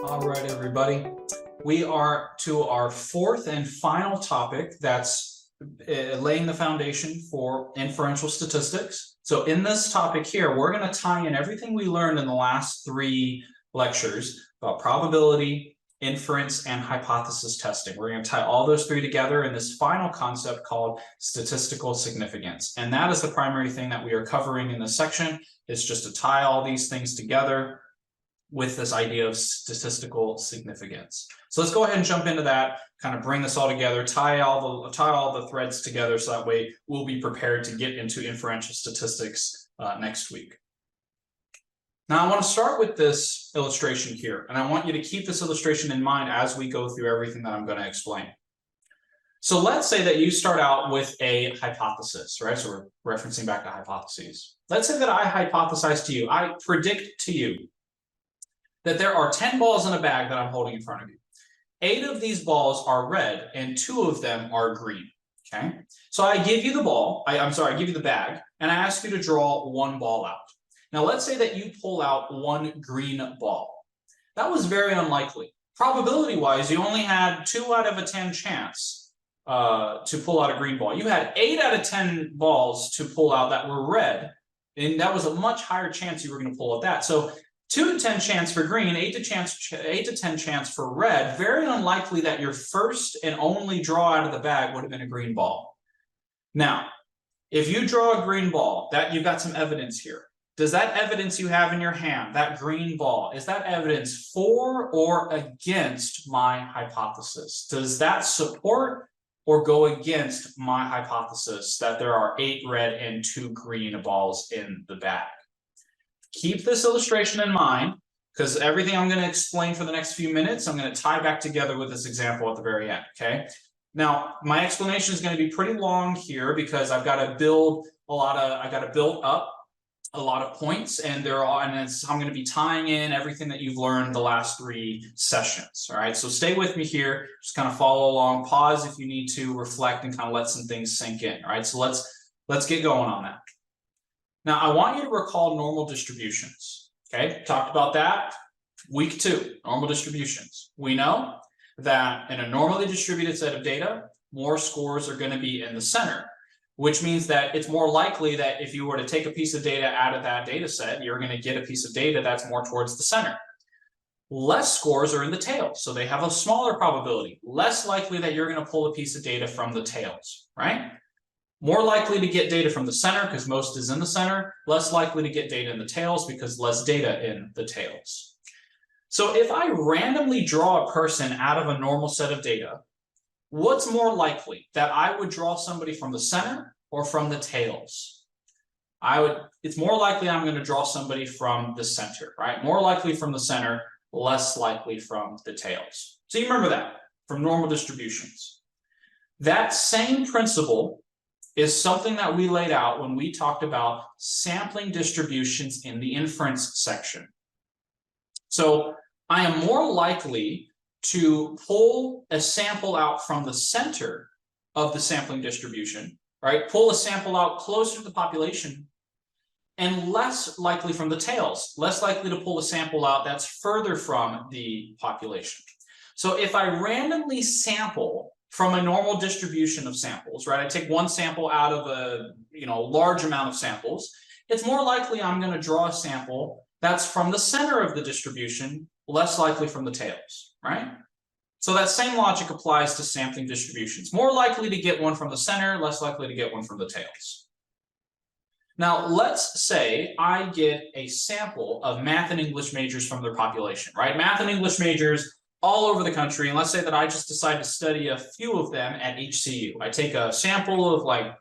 All right, everybody. We are to our fourth and final topic that's laying the foundation for inferential statistics. So in this topic here, we're going to tie in everything we learned in the last three lectures about probability, inference, and hypothesis testing. We're going to tie all those three together in this final concept called statistical significance. And that is the primary thing that we are covering in this section. It's just to tie all these things together with this idea of statistical significance. So let's go ahead and jump into that, kind of bring this all together, tie all the threads together, so that way we'll be prepared to get into inferential statistics next week. Now I want to start with this illustration here, and I want you to keep this illustration in mind as we go through everything that I'm going to explain. So let's say that you start out with a hypothesis, right? So we're referencing back to hypotheses. Let's say that I hypothesize to you, I predict to you that there are 10 balls in a bag that I'm holding in front of you. 8 of these balls are red and 2 of them are green, okay? So I give you the ball, I give you the bag, and I ask you to draw one ball out. Now let's say that you pull out one green ball. That was very unlikely. Probability-wise, you only had 2 out of a 10 chance to pull out a green ball. You had 8 out of 10 balls to pull out that were red, and that was a much higher chance you were going to pull out that. So 2 to 10 chance for green, 8 to 10 chance for red. Very unlikely that your first and only draw out of the bag would have been a green ball. Now, if you draw a green ball, that you've got some evidence here. Does that evidence you have in your hand, that green ball, is that evidence for or against my hypothesis? Does that support or go against my hypothesis that there are 8 red and 2 green balls in the bag? Keep this illustration in mind, because everything I'm going to explain for the next few minutes, I'm going to tie back together with this example at the very end, okay? Now, my explanation is going to be pretty long here because I've got to build up a lot of points, and I'm going to be tying in everything that you've learned the last 3 sessions, all right? So stay with me here, just kind of follow along, pause if you need to, reflect, and kind of let some things sink in, all right? So let's get going on that. Now, I want you to recall normal distributions, okay? Talked about that week 2, normal distributions. We know that in a normally distributed set of data, more scores are going to be in the center, which means that it's more likely that if you were to take a piece of data out of that data set, you're going to get a piece of data that's more towards the center. Less scores are in the tails, so they have a smaller probability. Less likely that you're going to pull a piece of data from the tails, right? More likely to get data from the center because most is in the center, less likely to get data in the tails because less data in the tails. So if I randomly draw a person out of a normal set of data, what's more likely, that I would draw somebody from the center or from the tails? It's more likely I'm going to draw somebody from the center, right? More likely from the center, less likely from the tails. So you remember that from normal distributions. That same principle is something that we laid out when we talked about sampling distributions in the inference section. So I am more likely to pull a sample out from the center of the sampling distribution, right? Pull a sample out closer to the population, and less likely from the tails, less likely to pull a sample out that's further from the population. So if I randomly sample from a normal distribution of samples, right? I take one sample out of a large amount of samples. It's more likely I'm going to draw a sample that's from the center of the distribution, less likely from the tails, right? So that same logic applies to sampling distributions. More likely to get one from the center, less likely to get one from the tails. Now, let's say I get a sample of math and English majors from their population, right? Math and English majors all over the country, and let's say that I just decide to study a few of them at HCU. I take a sample of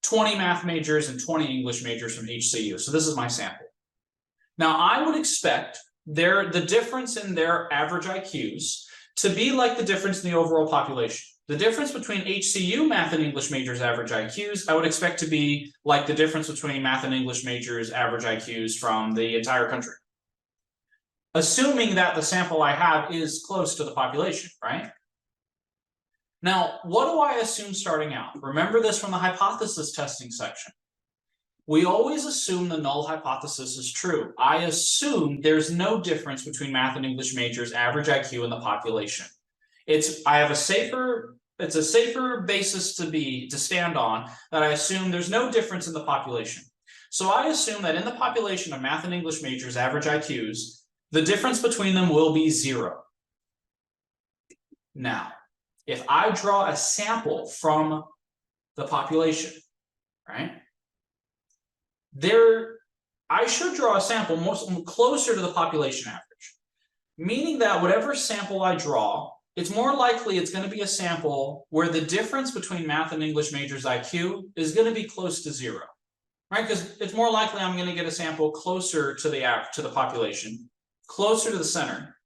20 math majors and 20 English majors from HCU. So this is my sample. Now I would expect the difference in their average IQs to be like the difference in the overall population. The difference between HCU math and English majors average IQs, I would expect to be like the difference between math and English majors average IQs from the entire country, assuming that the sample I have is close to the population, right? Now, what do I assume starting out? Remember this from the hypothesis testing section. we always assume the null hypothesis is true. I assume there's no difference between math and English majors, average IQ, and the population. It's a safer basis to stand on, that I assume there's no difference in the population. So I assume that in the population of math and English majors, average IQs, the difference between them will be 0. Now, if I draw a sample from the population, right? I should draw a sample closer to the population average, meaning that whatever sample I draw, it's more likely it's going to be a sample where the difference between math and English majors IQ is going to be close to 0, right? Because it's more likely I'm going to get a sample closer to the population, closer to the center,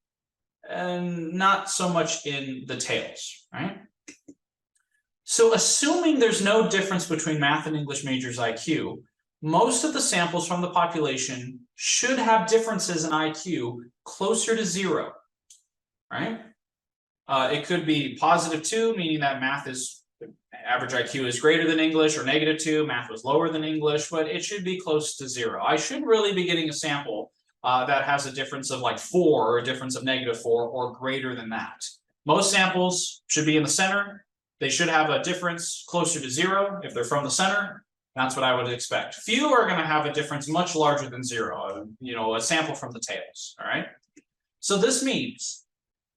and not so much in the tails, right? So assuming there's no difference between math and English majors IQ, most of the samples from the population should have differences in IQ closer to 0, right? It could be +2, meaning that average IQ is greater than English, or -2, math was lower than English, but it should be close to 0. I should really be getting a sample that has a difference of like 4, or a difference of -4, or greater than that. Most samples should be in the center. They should have a difference closer to 0 if they're from the center. That's what I would expect. Few are going to have a difference much larger than 0, a sample from the tails, all right? So this means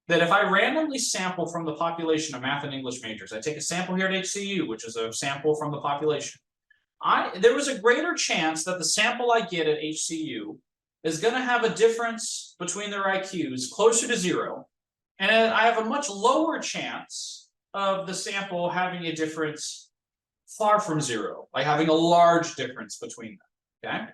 that if I randomly sample from the population of math and English majors, I take a sample here at HCU, which is a sample from the population, there was a greater chance that the sample I get at HCU is going to have a difference between their IQs closer to 0, and I have a much lower chance of the sample having a difference far from 0, like having a large difference between them, okay?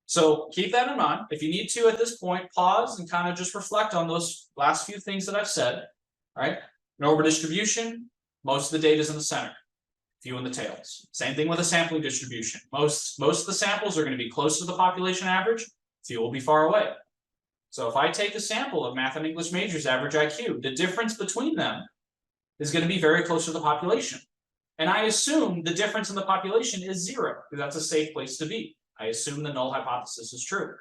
So keep that in mind. If you need to, at this point, pause and kind of just reflect on those last few things that I've said, all right? Normal distribution, most of the data is in the center, few in the tails. Same thing with a sampling distribution. Most of the samples are going to be close to the population average, few will be far away. So if I take a sample of math and English majors average IQ, the difference between them is going to be very close to the population. And I assume the difference in the population is 0, because that's a safe place to be. I assume the null hypothesis is true.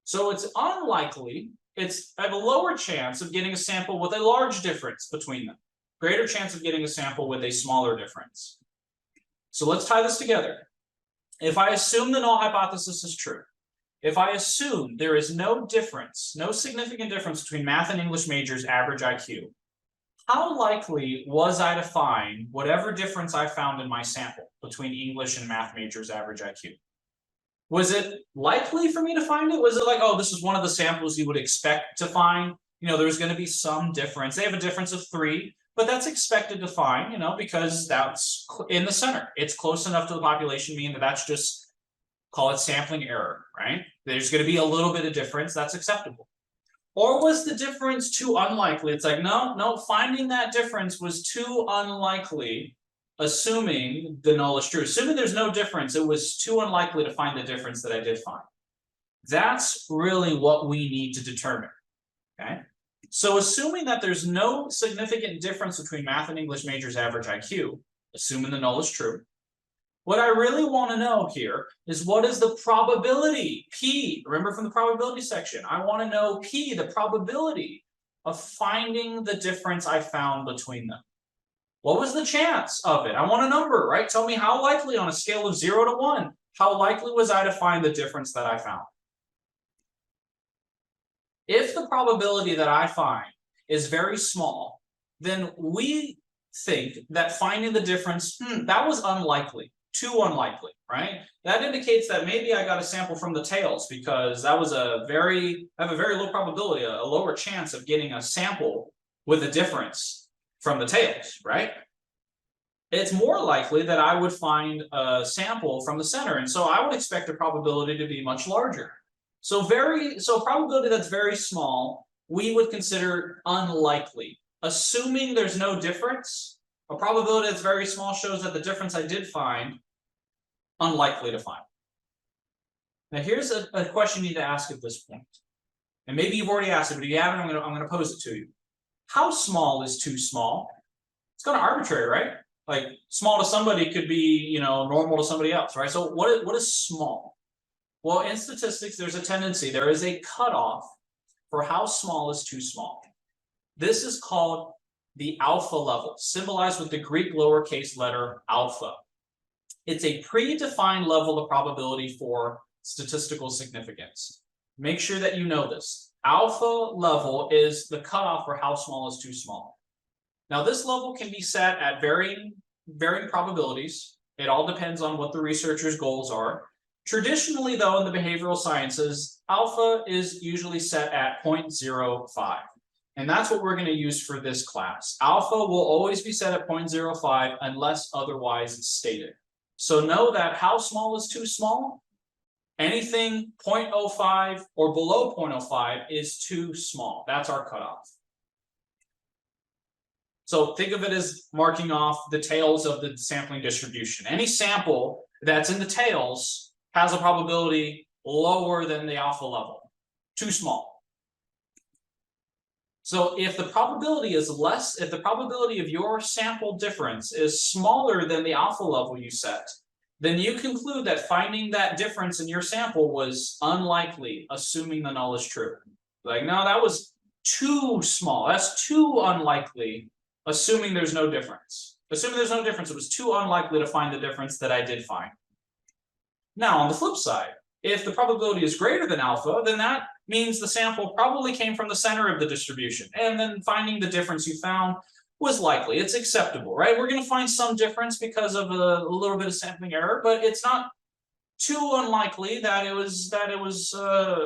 So it's unlikely, I have a lower chance of getting a sample with a large difference between them, greater chance of getting a sample with a smaller difference. So let's tie this together. If I assume the null hypothesis is true, if I assume there is no significant difference between math and English majors average IQ, how likely was I to find whatever difference I found in my sample between English and math majors average IQ? Was it likely for me to find it? Was it like, oh, this is one of the samples you would expect to find? There's going to be some difference. They have a difference of 3, but that's expected to find, because that's in the center. It's close enough to the population mean that that's just, call it sampling error, right? There's going to be a little bit of difference. That's acceptable. Or was the difference too unlikely? It's like, no, finding that difference was too unlikely, assuming the null is true. Assuming there's no difference, it was too unlikely to find the difference that I did find. That's really what we need to determine, okay? So assuming that there's no significant difference between math and English majors average IQ, assuming the null is true, what I really want to know here is, what is the probability, P, remember from the probability section, I want to know P, the probability of finding the difference I found between them. What was the chance of it? I want a number, right? Tell me how likely on a scale of 0 to 1, how likely was I to find the difference that I found? If the probability that I find is very small, then we think that finding the difference, that was unlikely. Too unlikely, right? That indicates that maybe I got a sample from the tails, because that was I have a very low probability, a lower chance of getting a sample with a difference from the tails, right? It's more likely that I would find a sample from the center, and so I would expect the probability to be much larger. So probability that's very small, we would consider unlikely. Assuming there's no difference, a probability that's very small shows that the difference I did find, unlikely to find. Now here's a question you need to ask at this point. And maybe you've already asked it, but if you haven't, I'm going to pose it to you. How small is too small? It's kind of arbitrary, right? Like small to somebody could be, you know, normal to somebody else, right? So what is small? Well, in statistics, there's a tendency, there is a cutoff for how small is too small. This is called the alpha level, symbolized with the Greek lowercase letter alpha. It's a predefined level of probability for statistical significance. Make sure that you know this. Alpha level is the cutoff for how small is too small. Now, this level can be set at varying probabilities. It all depends on what the researcher's goals are. Traditionally, though, in the behavioral sciences, alpha is usually set at 0.05. And that's what we're going to use for this class. Alpha will always be set at 0.05 unless otherwise stated. So know that how small is too small? Anything 0.05 or below 0.05 is too small. That's our cutoff. So think of it as marking off the tails of the sampling distribution. Any sample that's in the tails has a probability lower than the alpha level, too small. So if the probability is less, if the probability of your sample difference is smaller than the alpha level you set, then you conclude that finding that difference in your sample was unlikely, assuming the null is true. Like, no, that was too small. That's too unlikely, assuming there's no difference. Assuming there's no difference, it was too unlikely to find the difference that I did find. Now, on the flip side, if the probability is greater than alpha, then that means the sample probably came from the center of the distribution, and then finding the difference you found was likely. It's acceptable, right? We're going to find some difference because of a little bit of sampling error, but it's not too unlikely that it was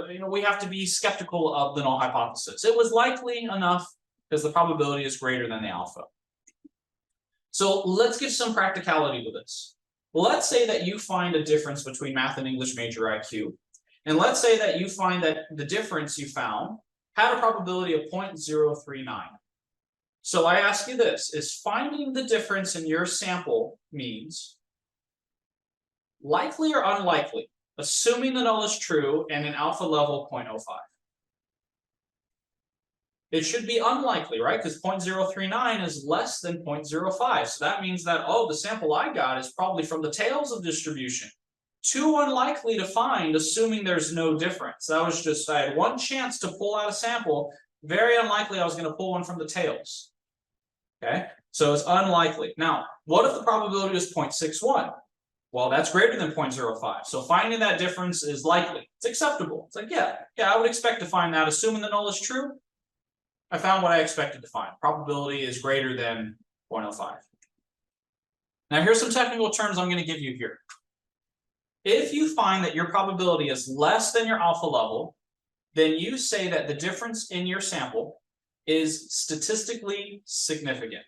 you know, we have to be skeptical of the null hypothesis. It was likely enough because the probability is greater than the alpha. So let's give some practicality to this. Let's say that you find a difference between math and English major IQ. And let's say that you find that the difference you found had a probability of 0.039. So I ask you this, is finding the difference in your sample means likely or unlikely, assuming the null is true and an alpha level 0.05? It should be unlikely, right? Because 0.039 is less than 0.05. So that means that, oh, the sample I got is probably from the tails of distribution. Too unlikely to find, assuming there's no difference. That was just, I had one chance to pull out a sample. Very unlikely I was going to pull one from the tails. Okay, so it's unlikely. Now, what if the probability is 0.61? Well, that's greater than 0.05. So finding that difference is likely. It's acceptable. It's like, yeah, I would expect to find that. Assuming the null is true, I found what I expected to find. Probability is greater than 0.05. Now, here's some technical terms I'm going to give you here. If you find that your probability is less than your alpha level, then you say that the difference in your sample is statistically significant.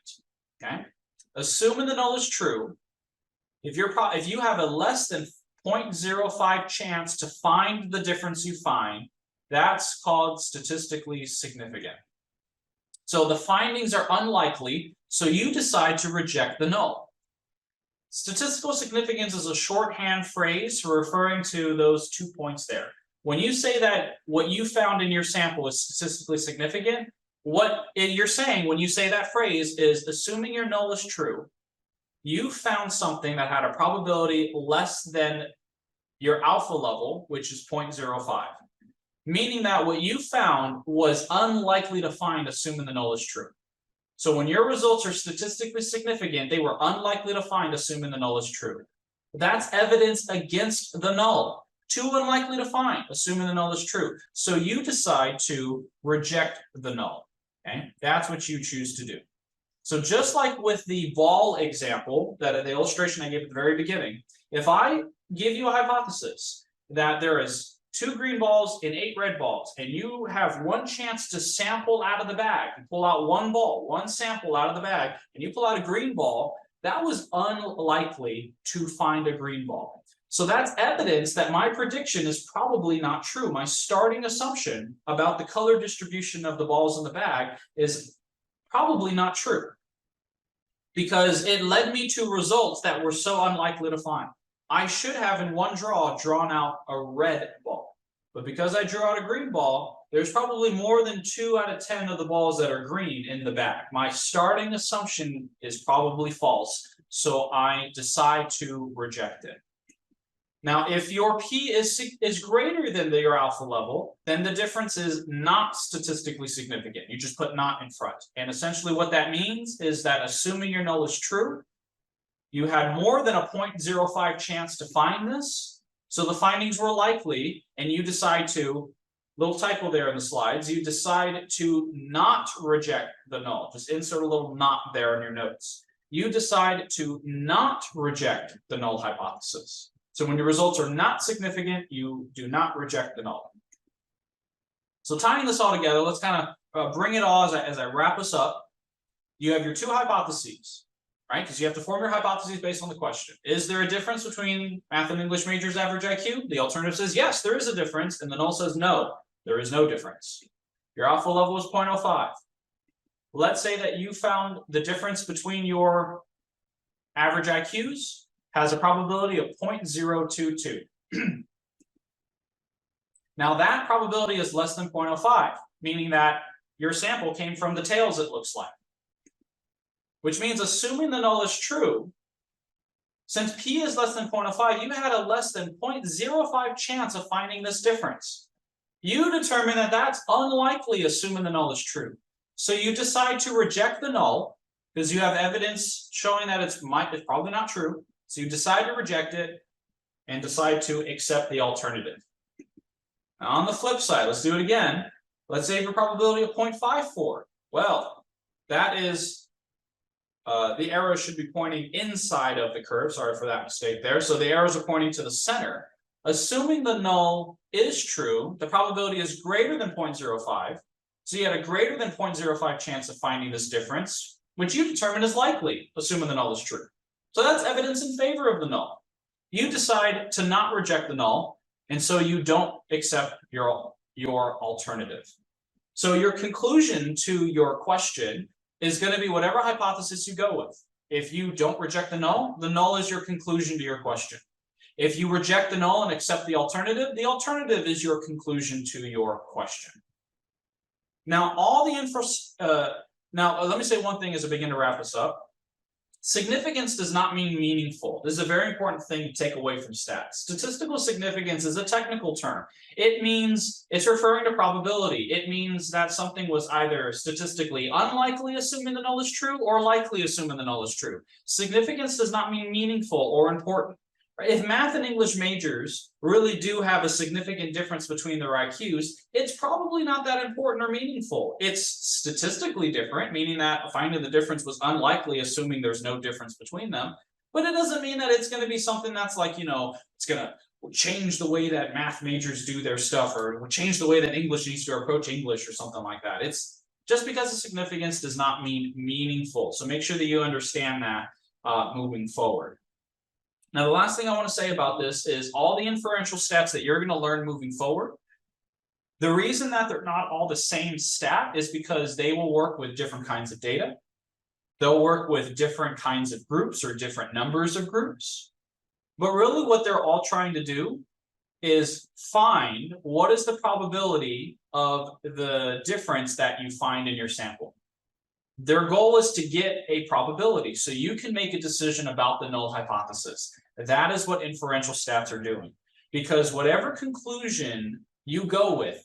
Okay? Assuming the null is true, if you have a less than 0.05 chance to find the difference you find, that's called statistically significant. So the findings are unlikely, so you decide to reject the null. Statistical significance is a shorthand phrase for referring to those 2 points there. When you say that what you found in your sample is statistically significant, what you're saying when you say that phrase is, assuming your null is true, you found something that had a probability less than your alpha level, which is 0.05. Meaning that what you found was unlikely to find, assuming the null is true. So when your results are statistically significant, they were unlikely to find, assuming the null is true. That's evidence against the null. Too unlikely to find, assuming the null is true. So you decide to reject the null. Okay, that's what you choose to do. So just like with the ball example, that the illustration I gave at the very beginning, if I give you a hypothesis that there is 2 green balls and 8 red balls, and you have one chance to sample out of the bag, you pull out one ball, one sample out of the bag, and you pull out a green ball, that was unlikely to find a green ball. So that's evidence that my prediction is probably not true. My starting assumption about the color distribution of the balls in the bag is probably not true, because it led me to results that were so unlikely to find. I should have in one draw drawn out a red ball, but because I drew out a green ball, there's probably more than 2 out of 10 of the balls that are green in the bag. My starting assumption is probably false so I decide to reject it. Now, if your P is greater than your alpha level, then the difference is not statistically significant. You just put not in front. And essentially what that means is that assuming your null is true, you had more than a 0.05 chance to find this. So the findings were likely, and you decide to, little typo there in the slides, you decide to not reject the null. Just insert a little not there in your notes. You decide to not reject the null hypothesis. So when your results are not significant, you do not reject the null. So tying this all together, let's kind of bring it all as I wrap us up. You have your two hypotheses, right? Because you have to form your hypotheses based on the question. Is there a difference between math and English majors' average IQ? The alternative says yes, there is a difference, and the null says no, there is no difference. Your alpha level is 0.05. Let's say that you found the difference between your average IQs has a probability of 0.022. Now that probability is less than 0.05, meaning that your sample came from the tails, it looks like. Which means assuming the null is true, since P is less than 0.05, you had a less than 0.05 chance of finding this difference. You determine that that's unlikely assuming the null is true. So you decide to reject the null because you have evidence showing that it's probably not true. So you decide to reject it and decide to accept the alternative. Now on the flip side, let's do it again. Let's say your probability of 0.54. Well, that is, the arrow should be pointing inside of the curve. Sorry for that mistake there. So the arrows are pointing to the center. Assuming the null is true, the probability is greater than 0.05. So you had a greater than 0.05 chance of finding this difference, which you determine is likely, assuming the null is true. So that's evidence in favor of the null. You decide to not reject the null, and so you don't accept your alternative. So your conclusion to your question is going to be whatever hypothesis you go with. If you don't reject the null is your conclusion to your question. If you reject the null and accept the alternative is your conclusion to your question. Now, now let me say one thing as I begin to wrap this up. Significance does not mean meaningful. This is a very important thing to take away from stats. Statistical significance is a technical term. It means it's referring to probability. It means that something was either statistically unlikely, assuming the null is true, or likely, assuming the null is true. Significance does not mean meaningful or important. If math and English majors really do have a significant difference between their IQs, it's probably not that important or meaningful. It's statistically different, meaning that finding the difference was unlikely, assuming there's no difference between them. But it doesn't mean that it's going to be something that's like, it's going to change the way that math majors do their stuff, or change the way that English needs to approach English or something like that. It's just because of significance does not mean meaningful. So make sure that you understand that moving forward. Now, the last thing I want to say about this is all the inferential stats that you're going to learn moving forward. The reason that they're not all the same stat is because they will work with different kinds of data. They'll work with different kinds of groups or different numbers of groups. But really what they're all trying to do is find what is the probability of the difference that you find in your sample. Their goal is to get a probability, so you can make a decision about the null hypothesis. That is what inferential stats are doing. Because whatever conclusion you go with,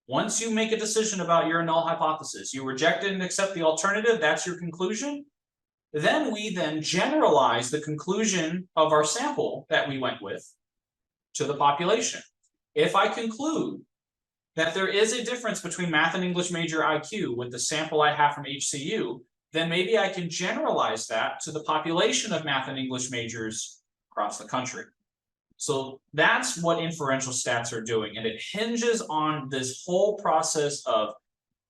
once you make a decision about your null hypothesis, you reject it and accept the alternative, that's your conclusion. Then we generalize the conclusion of our sample that we went with to the population. If I conclude that there is a difference between math and English major IQ with the sample I have from HCU, then maybe I can generalize that to the population of math and English majors across the country. So that's what inferential stats are doing, and it hinges on this whole process of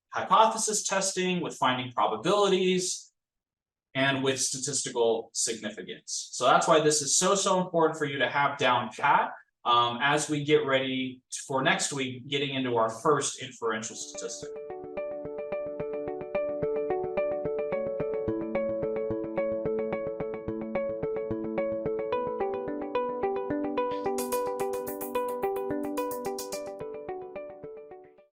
hypothesis testing, with finding probabilities, and with statistical significance. So that's why this is so important for you to have down pat as we get ready for next week, getting into our first inferential statistic.